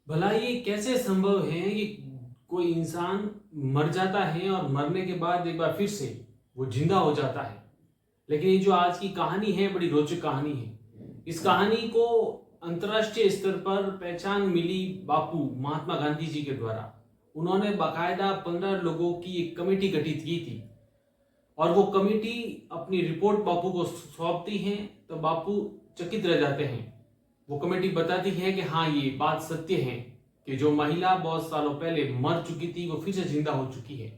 भला ये कैसे संभव है कि कोई इंसान मर जाता है और मरने के बाद एक बार फिर से वो जिंदा हो जाता है। लेकिन ये जो आज की कहानी है बड़ी रोचक कहानी है। इस कहानी को अंतर्राष्ट्रीय स्तर पर पहचान मिली बापू महात्मा गांधी जी के द्वारा। उन्होंने बाकायदा 15 लोगों की एक कमेटी गठित की थी और वो कमेटी अपनी रिपोर्ट बापू को सौंपती है तो बापू चकित रह जाते हैं। वो कमेटी बताती है कि हाँ, ये बात सत्य है कि जो महिला बहुत सालों पहले मर चुकी थी वो फिर से जिंदा हो चुकी है।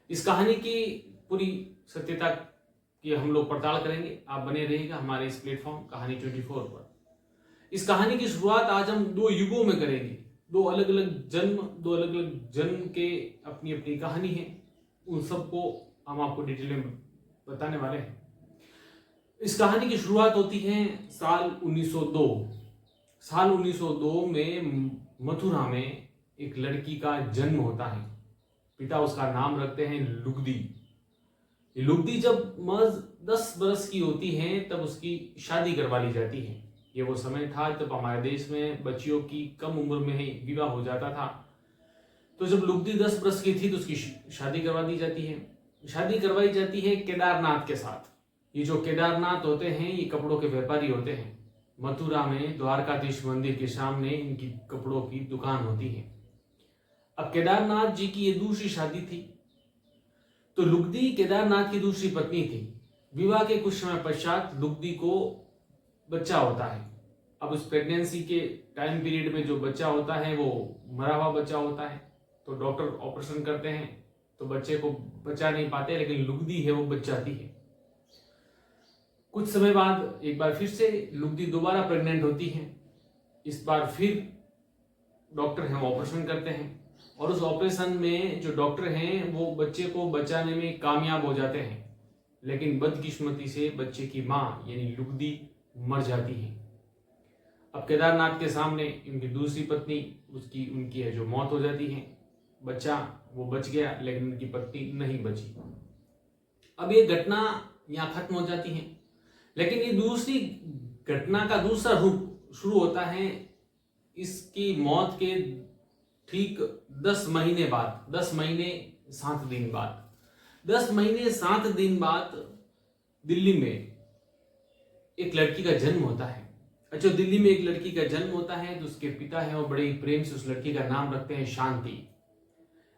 इस कहानी की पूरी सत्यता की हम लोग पड़ताल करेंगे। आप बने रहिएगा हमारे इस प्लेटफॉर्म कहानी 24 पर। इस कहानी की शुरुआत आज हम दो युगों में करेंगे। दो अलग अलग जन्म के अपनी अपनी कहानी है। उन सबको हम आपको डिटेल में बताने वाले हैं। इस कहानी की शुरुआत होती है साल 1902। साल 1902 में मथुरा में एक लड़की का जन्म होता है। पिता उसका नाम रखते हैं लुगदी। लुगदी जब महज 10 बरस की होती है तब उसकी शादी करवा ली जाती है। ये वो समय था जब हमारे देश में बच्चियों की कम उम्र में ही विवाह हो जाता था। तो जब लुगदी 10 बरस की थी तो उसकी शादी करवा दी जाती है। शादी करवाई जाती है केदारनाथ के साथ। ये जो केदारनाथ होते हैं ये कपड़ों के व्यापारी होते हैं। मथुरा में द्वारकाधीश मंदिर के सामने इनकी कपड़ों की दुकान होती है। अब केदारनाथ जी की ये दूसरी शादी थी। तो लुगदी केदारनाथ की दूसरी पत्नी थी। विवाह के कुछ समय पश्चात लुगदी को बच्चा होता है। अब उस प्रेगनेंसी के टाइम पीरियड में जो बच्चा होता है वो मरा हुआ बच्चा होता है। तो डॉक्टर ऑपरेशन करते हैं तो बच्चे को बचा नहीं पाते, लेकिन लुगदी है वो बच जाती है। कुछ समय बाद एक बार फिर से लुगदी दोबारा प्रेग्नेंट होती है। इस बार फिर डॉक्टर हैं ऑपरेशन करते हैं और उस ऑपरेशन में जो डॉक्टर हैं वो बच्चे को बचाने में कामयाब हो जाते हैं। लेकिन बदकिस्मती से बच्चे की माँ यानी लुगदी मर जाती है। अब केदारनाथ के सामने उनकी दूसरी पत्नी उनकी है जो मौत हो जाती है। बच्चा वो बच गया लेकिन उनकी पत्नी नहीं बची। अब ये घटना यहाँ खत्म हो जाती है। लेकिन ये दूसरी घटना का दूसरा रूप शुरू होता है इसकी मौत के ठीक 10 महीने बाद, 10 महीने 7 दिन बाद, 10 महीने 7 दिन बाद दिल्ली में एक लड़की का जन्म होता है। अच्छा, दिल्ली में एक लड़की का जन्म होता है तो उसके पिता है वो बड़े प्रेम से उस लड़की का नाम रखते हैं शांति।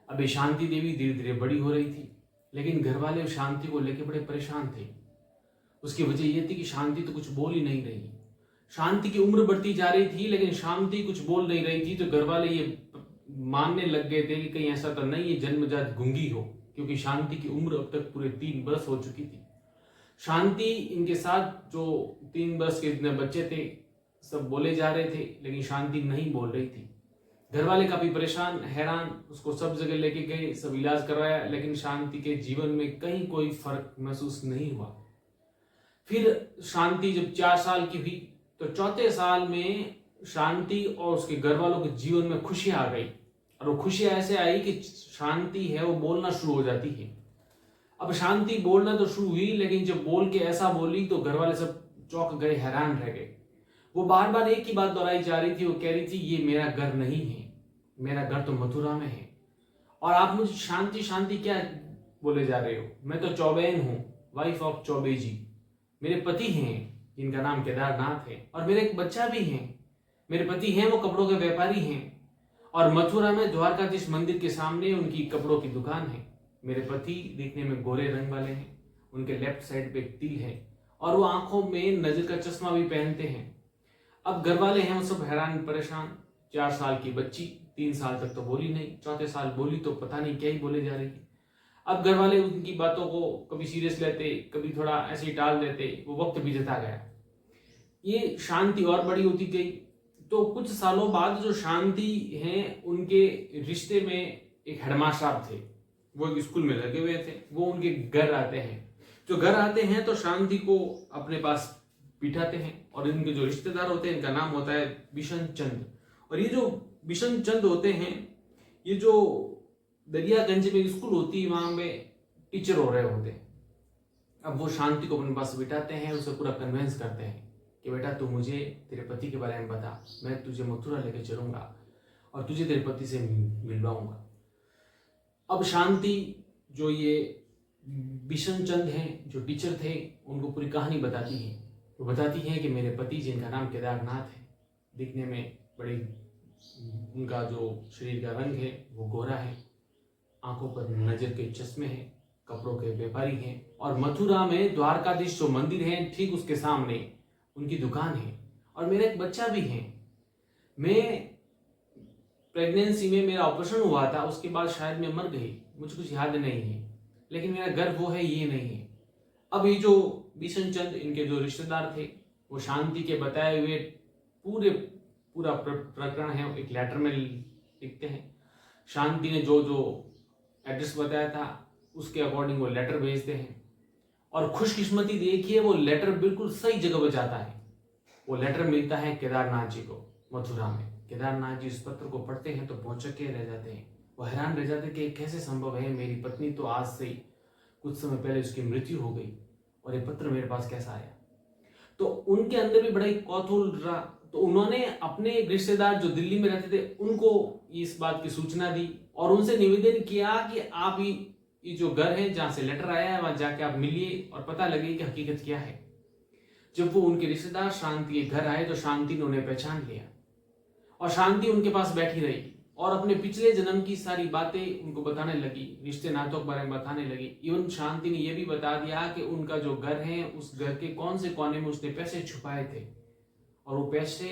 अब ये शांति देवी धीरे धीरे बड़ी हो रही थी, लेकिन घर वाले शांति को लेकर बड़े परेशान थे। उसकी वजह यह थी कि शांति तो कुछ बोल ही नहीं रही। शांति की उम्र बढ़ती जा रही थी लेकिन शांति कुछ बोल नहीं रही थी। तो घर वाले ये मानने लग गए थे कि कहीं ऐसा तो नहीं ये जन्मजात गूंगी हो, क्योंकि शांति की उम्र अब तक पूरे 3 बरस हो चुकी थी। शांति इनके साथ जो 3 बरस के जितने बच्चे थे सब बोले जा रहे थे, लेकिन शांति नहीं बोल रही थी। घर वाले काफी परेशान हैरान उसको सब जगह लेके गए, सब इलाज करवाया, लेकिन शांति के जीवन में कहीं कोई फर्क महसूस नहीं हुआ। फिर शांति जब 4 साल की हुई तो चौथे साल में शांति और उसके घर वालों के जीवन में खुशियां आ गई। और वो खुशियां ऐसे आई कि शांति है वो बोलना शुरू हो जाती है। अब शांति बोलना तो शुरू हुई, लेकिन जब बोल के ऐसा बोली तो घर वाले सब चौंक गए, हैरान रह गए। वो बार बार एक ही बात दोहराई जा रही थी। वो कह रही थी ये मेरा घर नहीं है, मेरा घर तो मथुरा में है और आप मुझे शांति शांति क्या बोले जा रहे हो। मैं तो चौबेन हूँ, वाइफ ऑफ चौबे जी। मेरे पति हैं जिनका नाम केदारनाथ है और मेरे एक बच्चा भी है। मेरे पति हैं वो कपड़ों के व्यापारी हैं और मथुरा में द्वारकाधीश मंदिर के सामने उनकी कपड़ों की दुकान है। मेरे पति देखने में गोरे रंग वाले हैं, उनके लेफ्ट साइड पे एक तिल है और वो आंखों में नजर का चश्मा भी पहनते हैं। अब घर वाले हैं वो सब हैरान परेशान। 4 साल की बच्ची 3 साल तक तो बोली नहीं, चौथे साल बोली तो पता नहीं क्या ही बोले जा रही है। अब घर वाले उनकी बातों को कभी सीरियस लेते, कभी थोड़ा ऐसे ही टाल देते। वो वक्त बीतता गया, ये शांति और बड़ी होती गई। तो कुछ सालों बाद जो शांति हैं उनके रिश्ते में एक हेडमास्टर साहब थे, वो एक स्कूल में लगे हुए थे। वो उनके घर आते हैं। जो घर आते हैं तो शांति को अपने पास बिठाते हैं और इनके जो रिश्तेदार होते हैं इनका नाम होता है बिशन चंद। और ये जो बिशन चंद होते हैं ये जो दरियागंज में स्कूल होती है वहां में टीचर हो रहे होते हैं। अब वो शांति को अपने पास बिठाते हैं, उसे पूरा कन्विंस करते हैं कि बेटा तू मुझे तेरे पति के बारे में बता, मैं तुझे मथुरा लेके चलूंगा। और तुझे तेरे पति से मिलवाऊंगा। अब शांति जो ये बिशन चंद हैं जो टीचर थे उनको पूरी कहानी बताती है। वो बताती है कि मेरे पति जिनका नाम केदारनाथ है, दिखने में बड़े, उनका जो शरीर का रंग है वो गोरा है, आंखों पर नजर के चश्मे हैं, कपड़ों के व्यापारी हैं, और मथुरा में द्वारकाधीश जो मंदिर है ठीक उसके सामने उनकी दुकान है, और मेरा एक बच्चा भी है। मैं प्रेगनेंसी में मेरा ऑपरेशन हुआ था, उसके बाद शायद मैं मर गई, मुझे कुछ याद नहीं है, लेकिन मेरा घर वो है ये नहीं है। अब ये जो बिशन चंद इनके जो रिश्तेदार थे वो शांति के बताए हुए पूरा प्रकरण है एक लेटर में लिखते हैं। शांति ने जो जो एड्रेस बताया था उसके अकॉर्डिंग वो लेटर भेजते हैं, और खुशकिस्मती देखिए वो लेटर बिल्कुल सही जगह पर जाता है। वो लेटर मिलता है केदारनाथ जी को मथुरा में। केदारनाथ जी उस पत्र को पढ़ते हैं तो भौंचक्के रह जाते हैं। वो हैरान रह जाते हैं कि कैसे संभव है, मेरी पत्नी तो आज से कुछ समय पहले उसकी मृत्यु हो गई और ये पत्र मेरे पास कैसा आया। तो उनके अंदर भी बड़ा ही कौतूहल रहा। तो उन्होंने अपने रिश्तेदार जो दिल्ली में रहते थे उनको इस बात की सूचना दी और उनसे निवेदन किया कि आप ये जो घर है जहां से लेटर आया है वहां जाके आप मिलिए और पता लगे कि हकीकत क्या है। जब वो उनके रिश्तेदार शांति के घर आए तो शांति ने उन्हें पहचान लिया और शांति उनके पास बैठी रही और अपने पिछले जन्म की सारी बातें उनको बताने लगी, रिश्ते नातों के बारे में बताने लगी। इवन शांति ने यह भी बता दिया कि उनका जो घर है उस घर के कौन से कोने में उसने पैसे छुपाए थे, और वो पैसे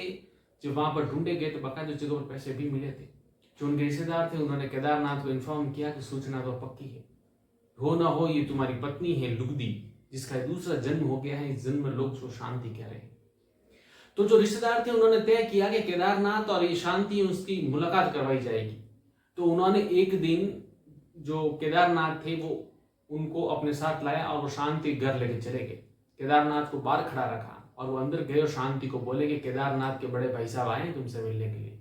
जब वहां पर ढूंढे गए तो बाकायदा जगह पर पैसे भी मिले थे। जो उनके रिश्तेदार थे उन्होंने केदारनाथ को इन्फॉर्म किया कि सूचना तो पक्की है, हो ना हो ये तुम्हारी पत्नी है लुगदी, जिसका दूसरा जन्म हो गया है, इस जन्म में लोग जो शांति कह रहे हैं। तो जो रिश्तेदार थे उन्होंने तय किया कि केदारनाथ और ये शांति उसकी मुलाकात करवाई जाएगी। तो उन्होंने एक दिन जो केदारनाथ थे वो उनको अपने साथ लाया और वो शांति घर लेके चले गए। केदारनाथ को बाहर खड़ा रखा और वो अंदर गए और शांति को बोले कि केदारनाथ के बड़े भाई साहब आए तुमसे मिलने के लिए।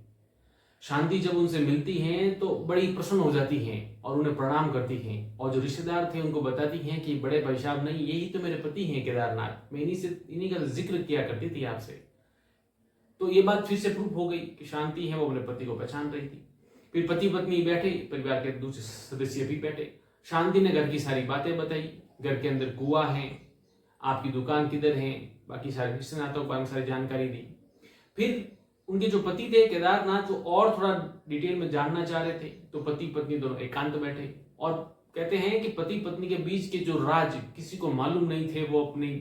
शांति जब उनसे मिलती हैं तो बड़ी प्रसन्न हो जाती हैं और उन्हें प्रणाम करती हैं, और जो रिश्तेदार थे उनको बताती हैं कि बड़े भाई साहब नहीं, यही तो मेरे पति हैं केदारनाथ, मैं इन्हीं का जिक्र किया करती थी आपसे। तो ये बात फिर से प्रूफ हो गई कि शांति है वो अपने पति को पहचान रही थी। फिर पति पत्नी बैठे, परिवार के दूसरे सदस्य भी बैठे। शांति ने घर की सारी बातें बताई, घर के अंदर कुआं है, आपकी दुकान किधर है, बाकी सारे रिश्ते नातों पर सारी जानकारी दी। फिर उनके जो पति थे केदारनाथ वो और थोड़ा डिटेल में जानना चाह रहे थे, तो पति पत्नी दोनों एकांत बैठे और कहते हैं कि पति पत्नी के बीच के जो राज किसी को मालूम नहीं थे वो अपनी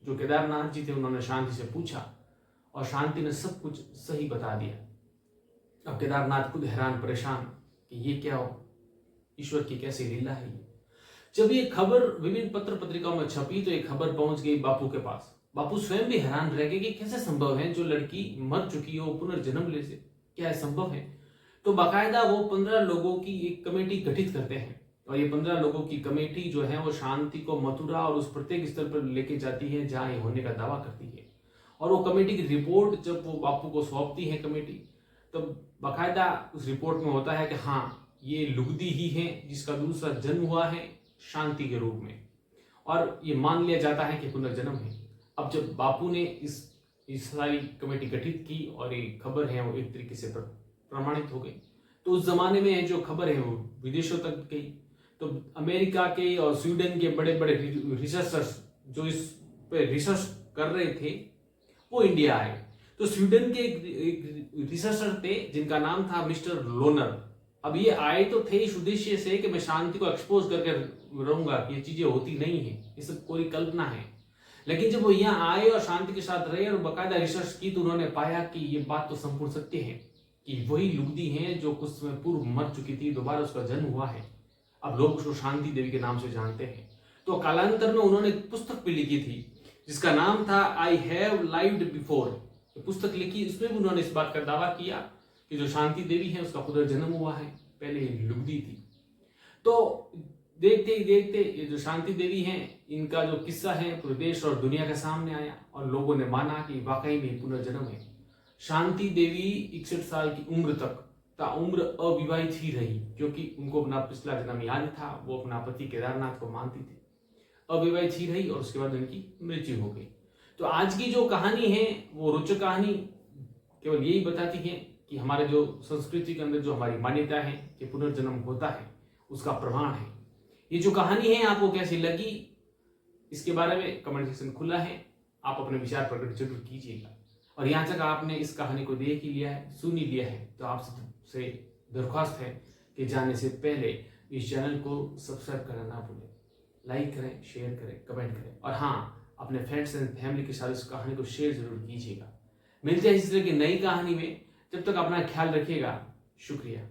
जो केदारनाथ जी थे उन्होंने शांति से पूछा और शांति ने सब कुछ सही बता दिया। अब केदारनाथ खुद हैरान परेशान कि ये क्या हो, ईश्वर की कैसी लीला है ये। जब ये खबर विभिन्न पत्र पत्रिकाओं में छपी तो ये खबर पहुंच गई बापू के पास। बापू स्वयं भी हैरान रह गए कि कैसे संभव है, जो लड़की मर चुकी हो पुनर्जन्म ले से, क्या संभव है। तो बाकायदा वो 15 लोगों की एक कमेटी गठित करते हैं और ये 15 लोगों की कमेटी जो है वो शांति को मथुरा और उस प्रत्येक स्तर पर लेके जाती है जहां ये होने का दावा करती है। और वो कमेटी की रिपोर्ट जब वो बापू को सौंपती है कमेटी, तो बाकायदा उस रिपोर्ट में होता है कि हाँ ये लुगदी ही है जिसका दूसरा जन्म हुआ है शांति के रूप में, और ये मान लिया जाता है कि पुनर्जन्म है। अब जब बापू ने इस सारी कमेटी गठित की और ये खबर है वो एक तरीके से प्रमाणित हो गई, तो उस जमाने में जो खबर है वो विदेशों तक गई। तो अमेरिका के और स्वीडन के बड़े बड़े रिसर्चर्स जो इस पे रिसर्च कर रहे थे वो इंडिया आए। तो स्वीडन के एक रिसर्चर थे जिनका नाम था मिस्टर लोनर। अब ये आए तो थे इस उद्देश्य से कि मैं शांति को एक्सपोज करके रहूंगा कि ये चीजें होती नहीं है, ये सब कोई कल्पना है। लेकिन जब वो यहाँ आए और शांति के साथ रहे और बाकायदा रिसर्च की तो उन्होंने पाया कि ये बात तो संपूर्ण सत्य है कि वही लुगदी है जो कुछ समय पूर्व मर चुकी थी, दोबारा उसका जन्म हुआ है। अब लोग उसको शांति देवी के नाम से जानते हैं। तो कालांतर में उन्होंने एक पुस्तक भी लिखी थी जिसका नाम था आई हैव लाइव्ड बिफोर। पुस्तक लिखी, उसमें भी उन्होंने इस बात का दावा किया कि जो शांति देवी है उसका पुनर्जन्म हुआ है, पहले ये लुगदी थी। तो देखते ही देखते ये जो शांति देवी हैं इनका जो किस्सा है पूरे देश और दुनिया के सामने आया और लोगों ने माना कि वाकई में पुनर्जन्म है। शांति देवी 61 साल की उम्र तक ताउम्र अविवाहित ही रही, क्योंकि उनको अपना पिछला जन्म याद था, वो अपना पति केदारनाथ को मानती थी। अविवाहित ही रही और उसके बाद उनकी मृत्यु हो गई। तो आज की जो कहानी है वो रोचक कहानी केवल यही बताती है कि हमारे जो संस्कृति के अंदर जो हमारी मान्यता है कि पुनर्जन्म होता है, उसका प्रमाण है। ये जो कहानी है आपको कैसी लगी, इसके बारे में कमेंट सेक्शन खुला है, आप अपने विचार प्रकट जरूर कीजिएगा। और यहाँ तक आपने इस कहानी को देख ही लिया है, सुन ही लिया है, तो आपसे दरख्वास्त है कि जाने से पहले इस चैनल को सब्सक्राइब करना ना भूलें, लाइक करें, शेयर करें, कमेंट करें, और हाँ, अपने फ्रेंड्स एंड फैमिली के साथ इस कहानी को शेयर जरूर कीजिएगा। मिलते हैं इस तरह की नई कहानी में, जब तक अपना ख्याल रखिएगा। शुक्रिया।